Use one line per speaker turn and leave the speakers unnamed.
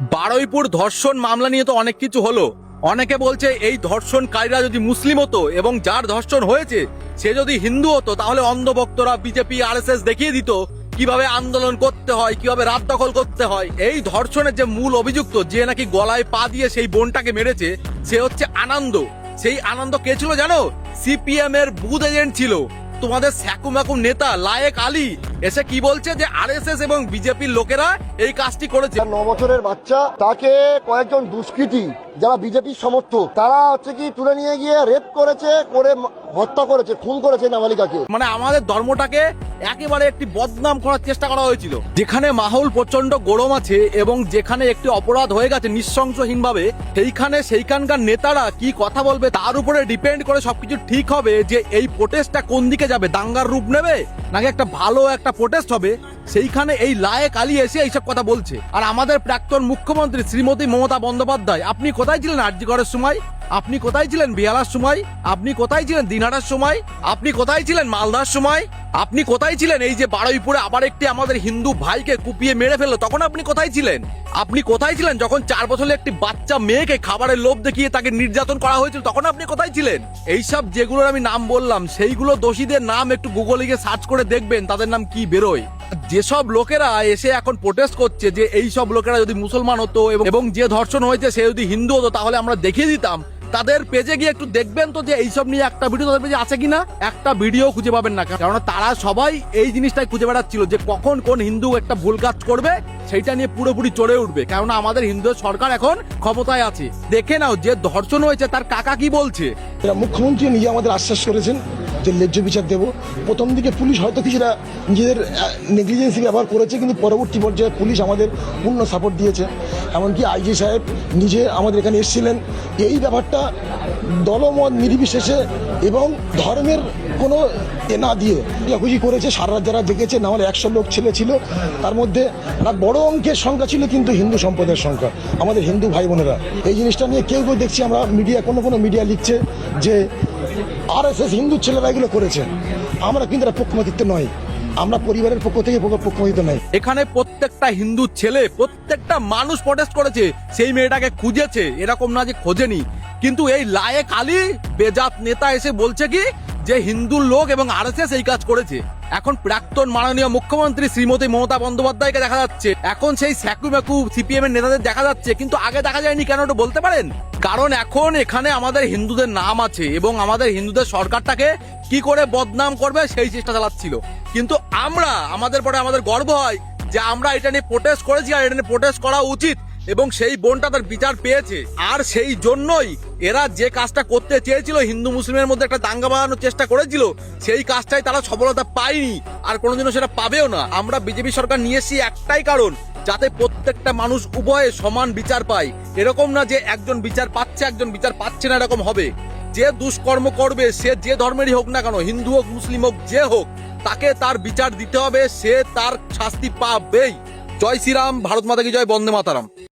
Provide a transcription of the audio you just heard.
বারুইপুর ধর্ষণ মামলা নিয়ে তো অনেক কিছু হলো। অনেকে বলছে এই ধর্ষণকারীরা যদি মুসলিম হতো এবং যার ধর্ষণ হয়েছে সে যদি হিন্দু হতো তাহলে অন্ধভক্তরা বিজেপি আরএসএস দেখিয়ে দিত কিভাবে আন্দোলন করতে হয়, কিভাবে রাত দখল করতে হয়। এই ধর্ষণের যে মূল অভিযুক্ত, যে নাকি গলায় পা দিয়ে সেই বোনটাকে মেরেছে, সে হচ্ছে আনন্দ। সেই আনন্দ কে ছিল জানো? সিপিএম এর বুথ এজেন্ট ছিল। তোমাদের স্যাকুমাকুম নেতা লায়েক আলী এসে কি বলছে যে আরএসএস এবং বিজেপির লোকেরা এই কাজটি করেছে।
9 বছরের বাচ্চা, তাকে কয়েকজন দুষ্কৃতী যারা বিজেপির সমর্থক তারা হচ্ছে কি তুলে নিয়ে গিয়ে রেপ করেছে, করে হত্যা করেছে, খুন করেছে নাবালিকাকে।
মানে আমাদের ধর্মটাকে একেবারে একটি বদনাম করার চেষ্টা করা হয়েছিল। যেখানে মাহৌল প্রচন্ড গরম আছে এবং যেখানে একটি অপরাধ হয়ে গেছে নৃশংসহীন ভাবে, সেইখানকার নেতারা কি কথা বলবে তার উপরে ডিপেন্ড করে সবকিছু ঠিক হবে যে এই প্রোটেস্টটা কোন দিকে যাবে, দাঙ্গার রূপ নেবে নাকি একটা ভালো একটা প্রোটেস্ট হবে। সেইখানে এই লায়েক আলী এসে এইসব কথা বলছে। আর আমাদের প্রাক্তন মুখ্যমন্ত্রী শ্রীমতী মমতা বন্দ্যোপাধ্যায়, আপনি কোথায় ছিলেন আরজিকরের সময়? আপনি কোথায় ছিলেন বেহালার সময়? আপনি কোথায় ছিলেন দিনহাটার সময়? আপনি কোথায় ছিলেন মালদার সময়? আপনি কোথায় ছিলেন এই যে বারুইপুরে আবার একটি আমাদের হিন্দু ভাইকে কুপিয়ে মেরে ফেললো, তখন আপনি কোথায় ছিলেন? আপনি কোথায় ছিলেন যখন 4 বছরের একটি বাচ্চা মেয়েকে খাবারের লোভ দেখিয়ে তাকে নির্যাতন করা হয়েছিল, তখন আপনি কোথায় ছিলেন? এইসব যেগুলোর আমি নাম বললাম সেইগুলো দোষীদের নাম একটু গুগলে গিয়ে সার্চ করে দেখবেন তাদের নাম কি বেরোয়। যেসব লোকেরা এসে এখন প্রোটেস্ট করছে যে এই সব লোকেরা যদি মুসলমান হতো এবং যে ধর্ষণ হয়েছে সে যদি হিন্দু হতো তাহলে আমরা দেখিয়ে দিতাম, তাদের পেজে গিয়ে একটু দেখবেন তো যে এইসব নিয়ে একটা ভিডিও তাদের পেজে আছে কিনা। একটা ভিডিও খুঁজে পাবেন না, কারণ তারা সবাই এই জিনিসটাই খুঁজে বেড়াচ্ছিল যে কখন কোন হিন্দু একটা ভুল কাজ করবে সেইটা নিয়ে পুরোপুরি চড়ে উঠবে। কারণ আমাদের হিন্দু সরকার এখন ক্ষমতায় আছে। দেখে নাও যে ধর্ষণ হয়েছে তার কাকা কি বলছে।
মুখ্যমন্ত্রী নিজে আমাদের আশ্বাস করেছেন যে ন্যায্য বিচার দেব। প্রথম দিকে পুলিশ হয়তো কিছুটা নিজেদের নেগলিজেন্সি ব্যবহার করেছে, কিন্তু পরবর্তী পর্যায়ে পুলিশ আমাদের পূর্ণ সাপোর্ট দিয়েছে। এমনকি আইজি সাহেব নিজে আমাদের এখানে এসেছিলেন। এই ব্যাপারটা দলমত নির্বিশেষে এবং ধর্মের কোনো না দিয়ে খুঁজি করেছে। সারা রাত যারা দেখেছে, না হলে 100 লোক ছেলে ছিল, তার মধ্যে একটা বড় অঙ্কের সংখ্যা ছিল কিন্তু হিন্দু সম্প্রদায়ের সংখ্যা, আমাদের হিন্দু ভাই বোনেরা। এই জিনিসটা নিয়ে কেউ দেখছি আমরা মিডিয়া, কোনো মিডিয়া লিখছে যে আরএসএস হিন্দু ছেলেরা এগুলো করেছে। আমরা কিন্তু এটা পক্ষপাতিত্ব নয়, আমরা পরিবারের পক্ষ থেকে পক্ষপাতিত্ব নয়।
এখানে প্রত্যেকটা হিন্দু ছেলে, প্রত্যেকটা মানুষ প্রোটেস্ট করেছে, সেই মেয়েটাকে খুঁজেছে, এরকম না যে খোঁজেনি। কিন্তু এই লায়েক আলী বেজাত নেতা এসে বলছে কি যে হিন্দু লোক এবং আরএসএস এই কাজ করেছে। এখন প্রাক্তন মাননীয় মুখ্যমন্ত্রী শ্রীমতী মমতা বন্দ্যোপাধ্যায়কে দেখা যাচ্ছে, এখন সেই স্যাকুম্যাকু সিপিএম এর নেতাদের দেখা যাচ্ছে, কিন্তু আগে দেখা যায়নি কেন একটু বলতে পারেন? কারণ এখন এখানে আমাদের হিন্দুদের নাম আছে এবং আমাদের হিন্দুদের সরকারটাকে কি করে বদনাম করবে সেই চেষ্টা চালাচ্ছিল। কিন্তু আমরা, আমাদের পরে আমাদের গর্ব হয় যে আমরা এটা নিয়ে প্রোটেস্ট করেছি আর এটা নিয়ে প্রোটেস্ট করা উচিত এবং সেই বোনটা তার বিচার পেয়েছে। আর সেই জন্যই এরা যে কাজটা করতে চেয়েছিল, হিন্দু মুসলিমের মধ্যে একটা দাঙ্গা বাঁধানোর চেষ্টা করেছিল, সেই কাজটাই তারা সফলতা পায়নি আর কোনোদিনও সেটা পাবেও না। আমরা বিজেপি সরকার নিয়ে এসেছি একটাই কারণ, যাতে প্রত্যেকটা মানুষ উভয়ে সমান বিচার পায়। এরকম না যে একজন বিচার পাচ্ছে একজন বিচার পাচ্ছে না, এরকম হবে। যে দুষ্কর্ম করবে সে যে ধর্মেরই হোক না কেন, হিন্দু হোক মুসলিম হোক যে হোক, তাকে তার বিচার দিতে হবে, সে তার শাস্তি পাবেই। জয় শ্রীরাম, ভারত মাতা কি জয়, বন্দে মাতারাম।